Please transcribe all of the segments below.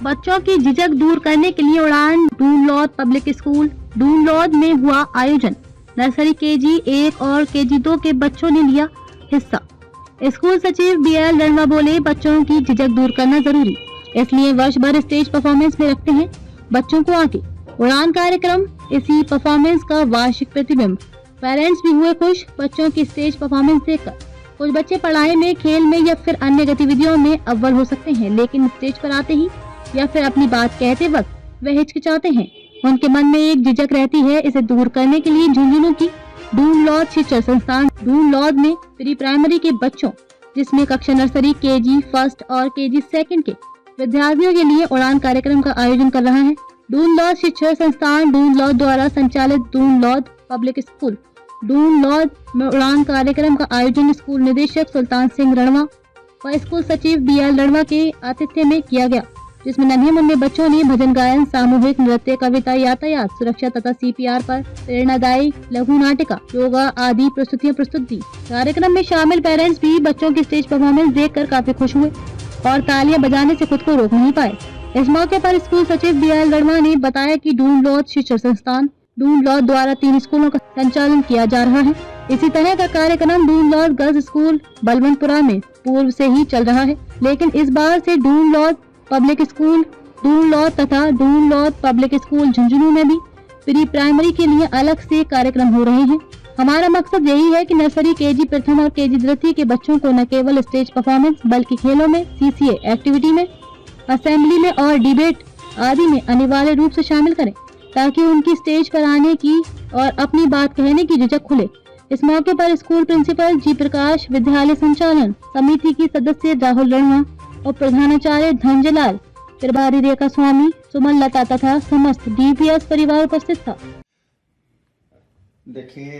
बच्चों की झिझक दूर करने के लिए उड़ान डूनलौद पब्लिक स्कूल डूनलौद में हुआ आयोजन। नर्सरी केजी 1 और केजी 2 के बच्चों ने लिया हिस्सा। स्कूल सचिव BL रणवा बोले, बच्चों की झिझक दूर करना जरूरी, इसलिए वर्ष भर स्टेज परफॉर्मेंस में रखते हैं बच्चों को आगे। उड़ान कार्यक्रम इसी परफॉर्मेंस का वार्षिक प्रतिबिंब। पेरेंट्स भी हुए खुश बच्चों की स्टेज परफॉर्मेंस देखकर। कुछ बच्चे पढ़ाई में, खेल में या फिर अन्य गतिविधियों में अव्वल हो सकते हैं, लेकिन स्टेज पर आते ही या फिर अपनी बात कहते वक्त वह हिचकिचाते हैं। उनके मन में एक झिझक रहती है। इसे दूर करने के लिए झुंझुनू की डूनलौद शिक्षण संस्थान डूनलौद में प्री प्राइमरी के बच्चों, जिसमें कक्षा नर्सरी, केजी 1 और केजी 2 के विद्यार्थियों के लिए उड़ान कार्यक्रम का आयोजन कर रहा है। डूनलौद शिक्षण संस्थान डूनलौद द्वारा संचालित डूनलौद पब्लिक स्कूल डूनलौद में उड़ान कार्यक्रम का आयोजन स्कूल निदेशक सुल्तान सिंह रणवा व स्कूल सचिव BL रणवा के आतिथ्य में किया गया, जिसमें नन्हे मुन्ने बच्चों ने भजन गायन, सामूहिक नृत्य, कविता, यातायात सुरक्षा तथा CPR पर प्रेरणादायी लघु नाटिका, योगा आदि प्रस्तुतियां प्रस्तुत दी। कार्यक्रम में शामिल पेरेंट्स भी बच्चों की स्टेज परफॉर्मेंस देखकर काफी खुश हुए और तालियां बजाने से खुद को रोक नहीं पाए। इस मौके पर स्कूल सचिव BL रणवा ने बताया कि डूनलौद शिक्षण संस्थान डूनलौद द्वारा 3 स्कूलों का संचालन किया जा रहा है। इसी तरह का कार्यक्रम डूनलौद गर्ल्स स्कूल बलवंतपुरा में पूर्व से ही चल रहा है, लेकिन इस बार से डूनलौद पब्लिक स्कूल डूनलौद तथा डूनलौद पब्लिक स्कूल झुंझुनू में भी प्री प्राइमरी के लिए अलग से कार्यक्रम हो रहे हैं। हमारा मकसद यही है कि नर्सरी, केजी प्रथम और केजी द्वितीय के बच्चों को न केवल स्टेज परफॉर्मेंस बल्कि खेलों में, CCA एक्टिविटी में, असेंबली में और डिबेट आदि में अनिवार्य रूप से शामिल करें, ताकि उनकी स्टेज पर आने की और अपनी बात कहने की झिझक खुले। इस मौके पर स्कूल प्रिंसिपल G प्रकाश, विद्यालय संचालन समिति की सदस्य राहुल रणवा और प्रधानाचार्य धनजलाल, प्रभारी रेखा स्वामी, सुमन लता तथा समस्त DPS परिवार उपस्थित था। देखिए,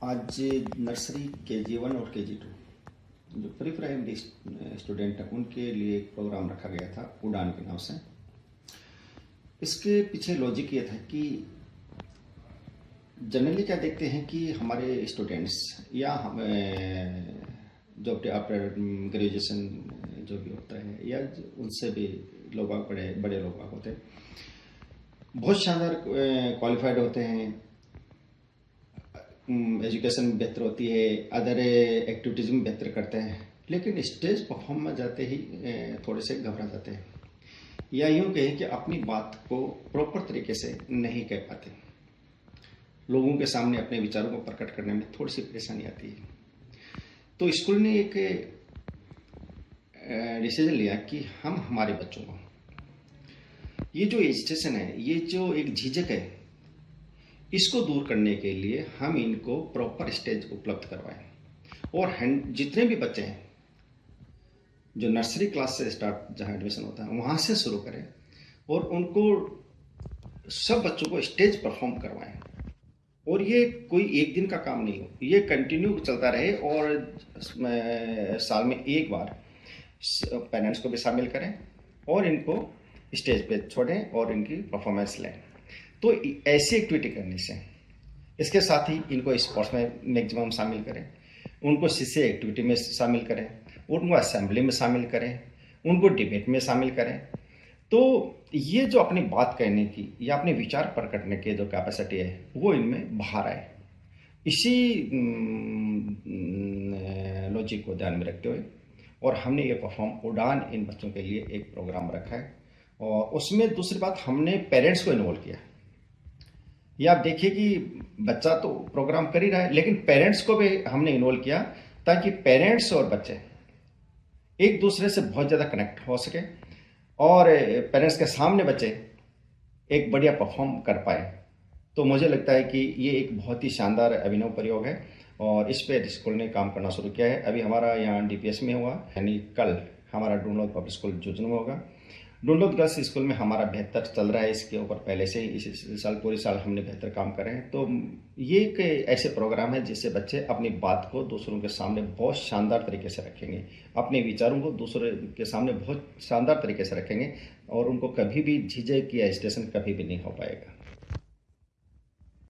आज नर्सरी KG 1 और KG 2 जो प्री प्राइमरी स्टूडेंट हैं उनके लिए एक प्रोग्राम रखा गया था उड़ान के नाम से। इसके पीछे लॉजिक ये था कि जनरली क्या देखते हैं कि हमारे स्टूडेंट्स या हमें जो आफ्टर ग्रेजुएशन जो भी होता है या उनसे भी लोग बड़े लोग होते हैं, बहुत शानदार क्वालिफाइड होते हैं, एजुकेशन बेहतर होती है, अदर एक्टिविटीज़ में बेहतर करते हैं, लेकिन स्टेज परफॉर्म में जाते ही थोड़े से घबरा जाते हैं या यूँ कहें कि अपनी बात को प्रॉपर तरीके से नहीं कह पाते। लोगों के सामने अपने विचारों को प्रकट करने में थोड़ी सी परेशानी आती है। तो स्कूल ने एक डिसीजन लिया कि हम हमारे बच्चों को ये जो एजिटेशन है, ये जो एक झिझक है, इसको दूर करने के लिए हम इनको प्रॉपर स्टेज उपलब्ध करवाएं और जितने भी बच्चे हैं जो नर्सरी क्लास से स्टार्ट जहाँ एडमिशन होता है वहाँ से शुरू करें और उनको सब बच्चों को स्टेज परफॉर्म करवाएं। और ये कोई एक दिन का काम नहीं हो, ये कंटिन्यू चलता रहे और साल में एक बार पेरेंट्स को भी शामिल करें और इनको स्टेज पे छोड़ें और इनकी परफॉर्मेंस लें। तो ऐसी एक्टिविटी करने से इसके साथ ही इनको स्पोर्ट्स में मैक्सिमम शामिल करें, उनको CCA एक्टिविटी में शामिल करें, उनको असेंबली में शामिल करें, उनको डिबेट में शामिल करें। तो ये जो अपनी बात कहने की या अपने विचार प्रकट करने की जो कैपेसिटी है वो इनमें बाहर आए। इसी लॉजिक को ध्यान में रखते हुए और हमने ये परफॉर्म उड़ान इन बच्चों के लिए एक प्रोग्राम रखा है और उसमें दूसरी बात हमने पेरेंट्स को इन्वॉल्व किया। या आप देखिए कि बच्चा तो प्रोग्राम कर ही रहा है, लेकिन पेरेंट्स को भी हमने इन्वॉल्व किया ताकि पेरेंट्स और बच्चे एक दूसरे से बहुत ज़्यादा कनेक्ट हो सके और पेरेंट्स के सामने बच्चे एक बढ़िया परफॉर्म कर पाए। तो मुझे लगता है कि ये एक बहुत ही शानदार अभिनव प्रयोग है और इस पे स्कूल ने काम करना शुरू किया है। अभी हमारा यहाँ DPS में हुआ, यानी कल हमारा डूनलौद पब्लिक स्कूल झुंझुनू में होगा। डूनलौद गर्ल्स स्कूल में हमारा बेहतर चल रहा है, इसके ऊपर पहले से ही इस साल पूरे साल हमने बेहतर काम करे हैं। तो ये एक ऐसे प्रोग्राम है जिससे बच्चे अपनी बात को दूसरों के सामने बहुत शानदार तरीके से रखेंगे, अपने विचारों को दूसरे के सामने बहुत शानदार तरीके से रखेंगे और उनको कभी भी झिझक या स्टेशन कभी भी नहीं हो पाएगा।